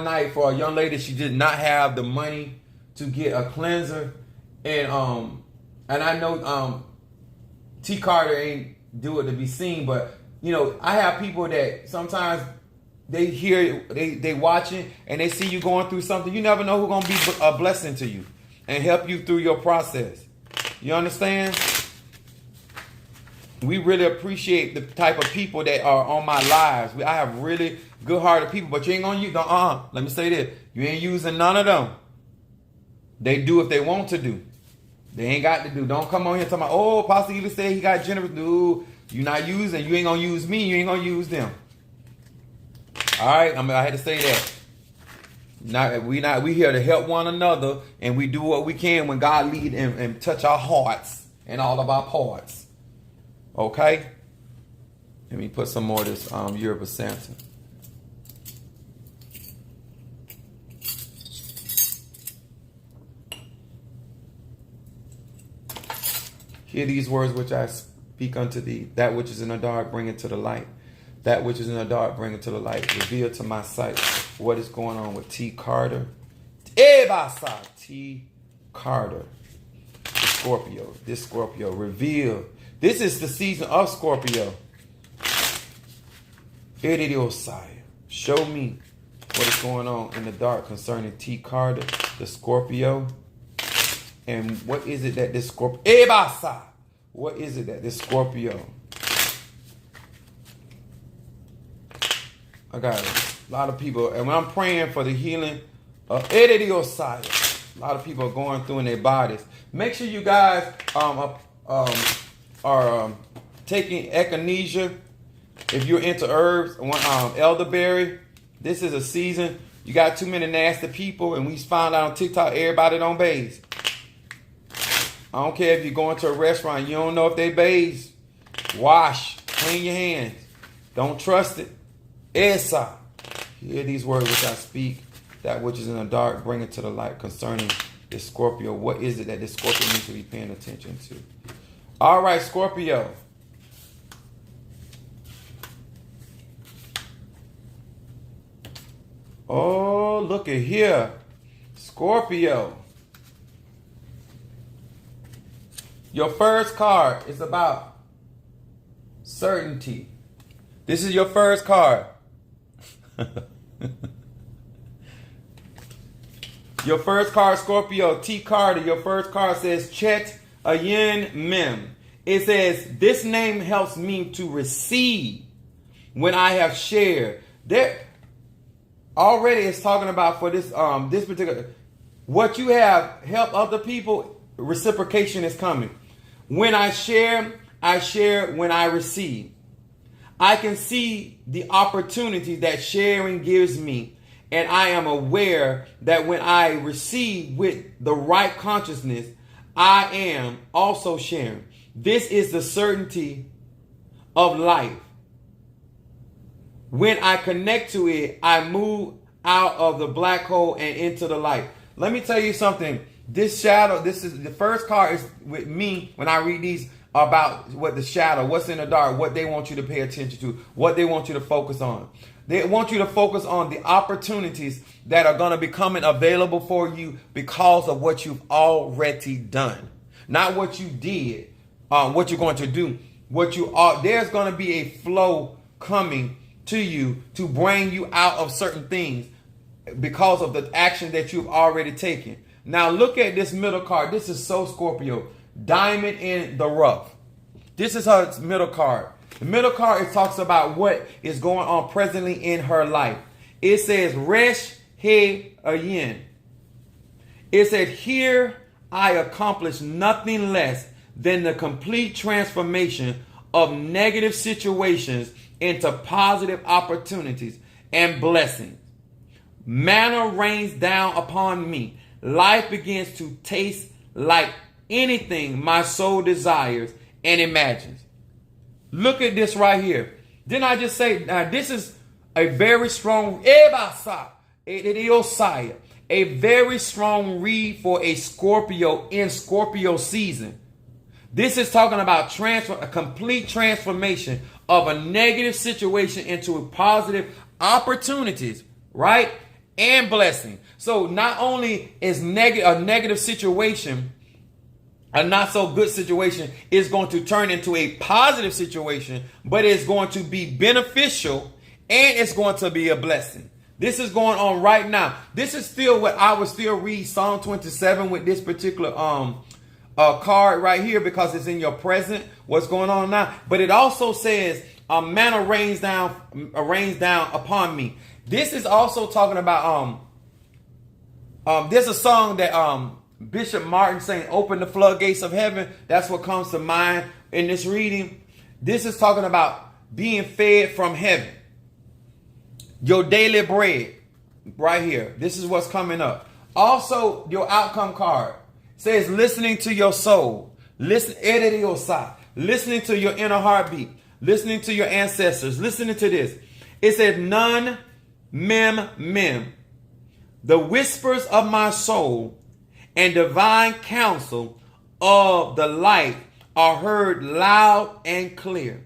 night for a young lady. She did not have the money to get a cleanser. And I know T. Carter ain't do it to be seen. But, you know, I have people that sometimes they hear, they watching and they see you going through something. You never know who's going to be a blessing to you and help you through your process. You understand? We really appreciate the type of people that are on my lives. I have really good-hearted people, but you ain't going to use, let me say this. You ain't using none of them. They do if they want to do. They ain't got to do. Don't come on here talking about, oh, Pastor Ely said he got generous. Dude, you're not using. You ain't going to use me. You ain't going to use them. All right? I had to say that. We here to help one another, and we do what we can when God lead and touch our hearts and all of our parts. Okay? Let me put some more of this Yerba Santa. Hear these words which I speak unto thee. That which is in the dark, bring it to the light. That which is in the dark, bring it to the light. Reveal to my sight what is going on with T. Carter. T. Carter. The Scorpio. This Scorpio. Reveal. This is the season of Scorpio. Show me what is going on in the dark concerning T. Carter, the Scorpio. And what is it that this Scorpio... What is it that this Scorpio... I got a lot of people, and when I'm praying for the healing of a lot of people are going through in their bodies. Make sure you guys are taking echinacea. If you're into herbs, elderberry, this is a season. You got too many nasty people, and we found out on TikTok, everybody don't bathe. I don't care if you're going to a restaurant, you don't know if they bathe. Wash, clean your hands. Don't trust it. Esa. Hear these words which I speak. That which is in the dark, bring it to the light concerning this Scorpio. What is it that this Scorpio needs to be paying attention to? All right, Scorpio. Oh, look at here. Scorpio. Your first card is about certainty. This is your first card. Your first card, Scorpio, T. Carter. Your first card says Chet Ayin Mem. It says, this name helps me to receive when I have shared. There already it's talking about for this this particular, what you have help other people, reciprocation is coming. When I share when I receive. I can see the opportunity that sharing gives me, and I am aware that when I receive with the right consciousness, I am also sharing. This is the certainty of life. When I connect to it, I move out of the black hole and into the light. Let me tell you something. This shadow, this is the first card is with me when I read these about what the shadow, what's in the dark, what they want you to pay attention to, what they want you to focus on. They want you to focus on the opportunities that are going to be coming available for you because of what you've already done. Not what you did, what you're going to do. What you are, there's going to be a flow coming to you to bring you out of certain things because of the action that you've already taken. Now look at this middle card. This is so Scorpio. Diamond in the rough. This is her middle card. The middle card, it talks about what is going on presently in her life. It says, Resh He Ayin. It said, here I accomplished nothing less than the complete transformation of negative situations into positive opportunities and blessings. Manna rains down upon me. Life begins to taste like anything my soul desires and imagines. Look at this right here. Didn't I just say, now this is a very strong, a very strong read for a Scorpio in Scorpio season. This is talking about a complete transformation of a negative situation into positive opportunities, right? And blessing. So not only is a negative situation a not so good situation is going to turn into a positive situation, but it's going to be beneficial and it's going to be a blessing. This is going on right now. This is still what I would still read Psalm 27 with this particular card right here, because it's in your present, what's going on now. But it also says manna rains down upon me. This is also talking about there's a song that Bishop Martin saying, open the floodgates of heaven. That's what comes to mind in this reading. This is talking about being fed from heaven. Your daily bread right here. This is what's coming up. Also, your outcome card says listening to your soul. Listening to your inner heartbeat. Listening to your ancestors. Listening to this. It says none mem. The whispers of my soul and divine counsel of the life are heard loud and clear.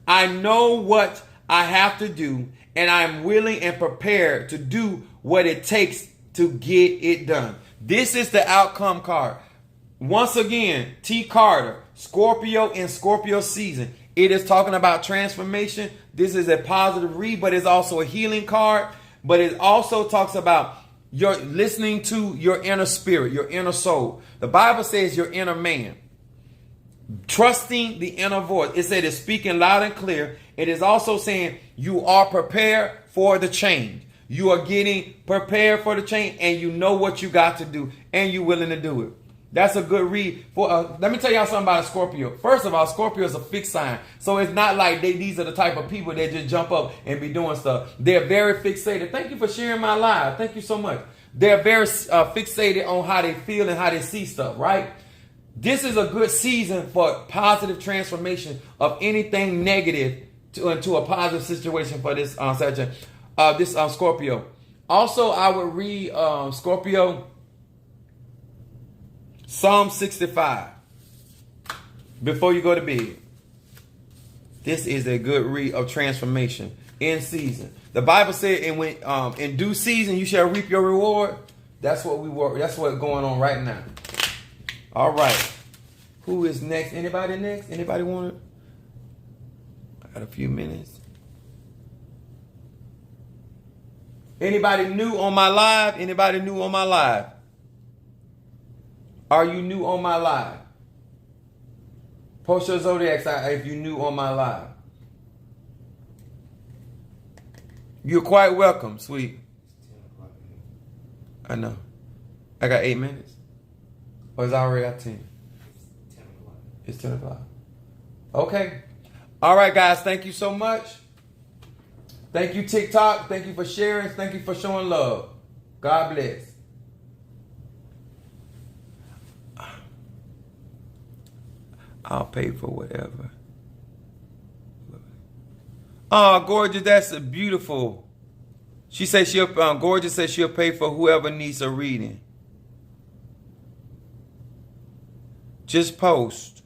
I know what I have to do, and I am willing and prepared to do what it takes to get it done. This is the outcome card. Once again, T. Carter, Scorpio and Scorpio season. It is talking about transformation. This is a positive read, but it's also a healing card. But it also talks about you're listening to your inner spirit, your inner soul. The Bible says your inner man. Trusting the inner voice. It said it's speaking loud and clear. It is also saying you are prepared for the change. You are getting prepared for the change, and you know what you got to do, and you're willing to do it. That's a good read. For let me tell y'all something about a Scorpio. First of all, Scorpio is a fixed sign. So it's not like these are the type of people that just jump up and be doing stuff. They're very fixated. Thank you for sharing my live. Thank you so much. They're very fixated on how they feel and how they see stuff, right? This is a good season for positive transformation of anything negative into a positive situation for this Scorpio. Also, I would read Scorpio Psalm 65 before you go to bed. This is a good read of transformation in season. The Bible said, and when in due season you shall reap your reward. That's what we work. That's what's going on right now. All right. Who is next? Anybody next? Anybody want it? I got a few minutes. Anybody new on my live? Anybody new on my live? Are you new on my live? Post your zodiacs out if you're new on my live. You're quite welcome, sweet. I know. I got 8 minutes. Or is I already at 10? It's 10 o'clock. Okay. All right, guys. Thank you so much. Thank you, TikTok. Thank you for sharing. Thank you for showing love. God bless. I'll pay for whatever. Oh, gorgeous. That's beautiful. She says she'll, gorgeous says she'll pay for whoever needs a reading. Just post.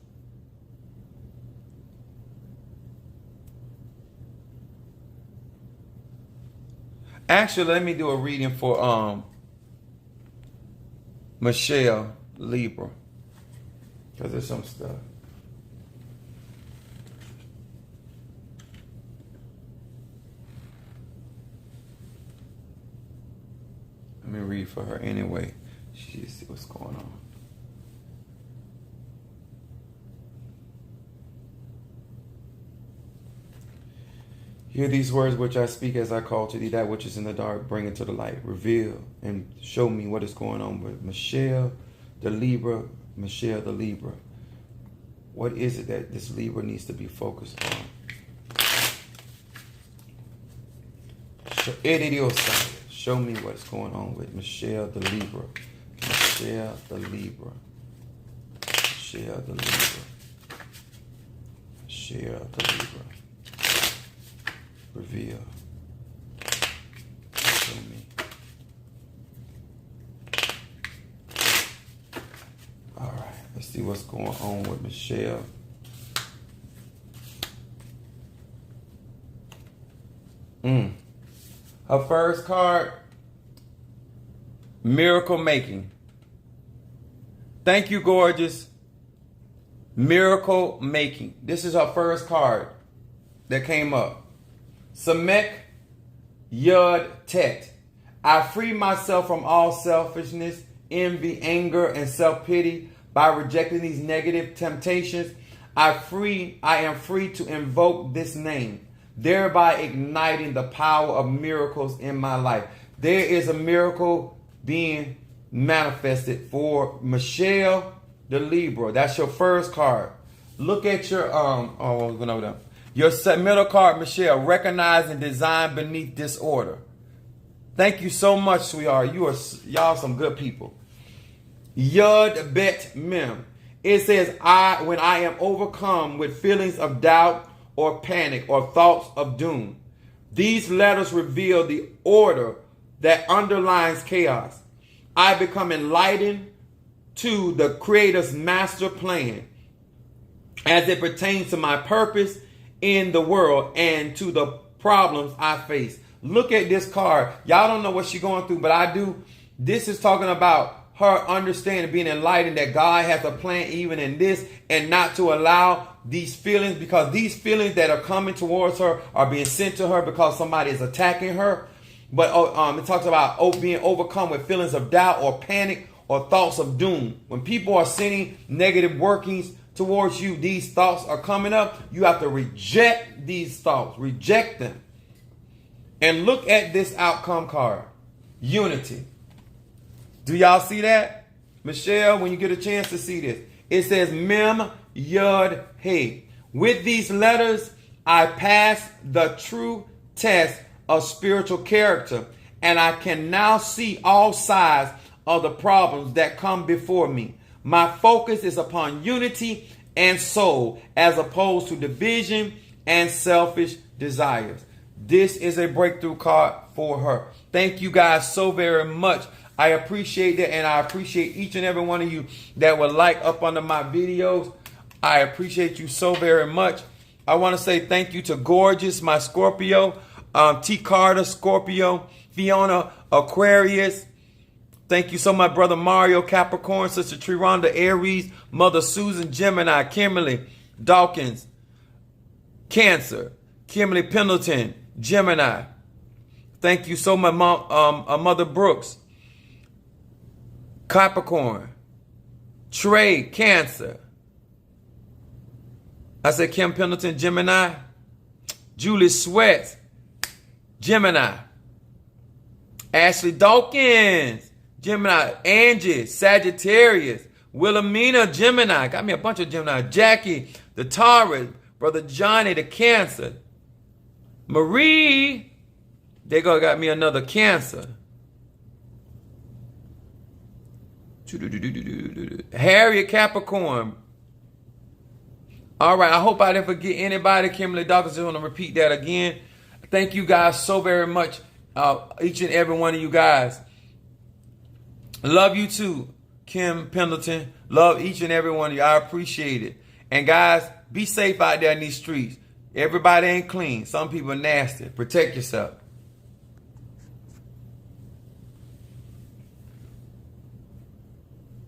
Actually, let me do a reading for Michelle Libra. Because there's some stuff. Let me read for her anyway. She see what's going on. Hear these words which I speak as I call to thee, that which is in the dark, bring it to the light. Reveal and show me what is going on with Michelle, the Libra. Michelle, the Libra. What is it that this Libra needs to be focused on? Show me what's going on with Michelle, the Libra. Michelle, the Libra. Michelle, the Libra. Michelle, the Libra. Reveal. Show me. All right, let's see what's going on with Michelle. Her first card, miracle making. Thank you, gorgeous. Miracle making. This is her first card that came up. Samek Yud Tet. I free myself from all selfishness, envy, anger, and self-pity by rejecting these negative temptations. I am free to invoke this name, thereby igniting the power of miracles in my life. There is a miracle being manifested for Michelle the Libra. That's your first card. Look at your your middle card, Michelle. Recognize and design beneath disorder. Thank you so much, sweetheart. Y'all some good people. Yud Bet Mem. It says, when I am overcome with feelings of doubt or panic or thoughts of doom. These letters reveal the order that underlies chaos. I become enlightened to the Creator's master plan as it pertains to my purpose in the world and to the problems I face. Look at this card. Y'all don't know what she's going through, but I do. This is talking about her understanding, being enlightened that God has a plan even in this, and not to allow these feelings, because these feelings that are coming towards her are being sent to her because somebody is attacking her. But it talks about being overcome with feelings of doubt or panic or thoughts of doom. When people are sending negative workings towards you, these thoughts are coming up. You have to reject these thoughts. Reject them. And look at this outcome card. Unity. Do y'all see that? Michelle, when you get a chance to see this. It says Mem Yud He. With these letters, I pass the true test of spiritual character, and I can now see all sides of the problems that come before me. My focus is upon unity and soul as opposed to division and selfish desires. This is a breakthrough card for her. Thank you guys so very much. I appreciate it, and I appreciate each and every one of you that would like up under my videos. I appreciate you so very much. I want to say thank you to Gorgeous, my Scorpio, T. Carter, Scorpio, Fiona, Aquarius. Thank you so much, Brother Mario, Capricorn, Sister Triranda, Aries, Mother Susan, Gemini, Kimberly, Dawkins, Cancer, Kimberly Pendleton, Gemini. Thank you so much, Mother Brooks, Capricorn, Trey, Cancer. I said Kim Pendleton, Gemini. Julie Sweat, Gemini. Ashley Dawkins, Gemini. Angie, Sagittarius. Wilhelmina, Gemini. Got me a bunch of Gemini. Jackie, the Taurus. Brother Johnny, the Cancer. Marie, they got me another Cancer. Harriet, Capricorn. All right, I hope I didn't forget anybody. Kimberly Dawkins, just want to repeat that again. Thank you guys so very much, each and every one of you guys. Love you too, Kim Pendleton. Love each and every one of you. I appreciate it. And guys, be safe out there in these streets. Everybody ain't clean. Some people are nasty. Protect yourself.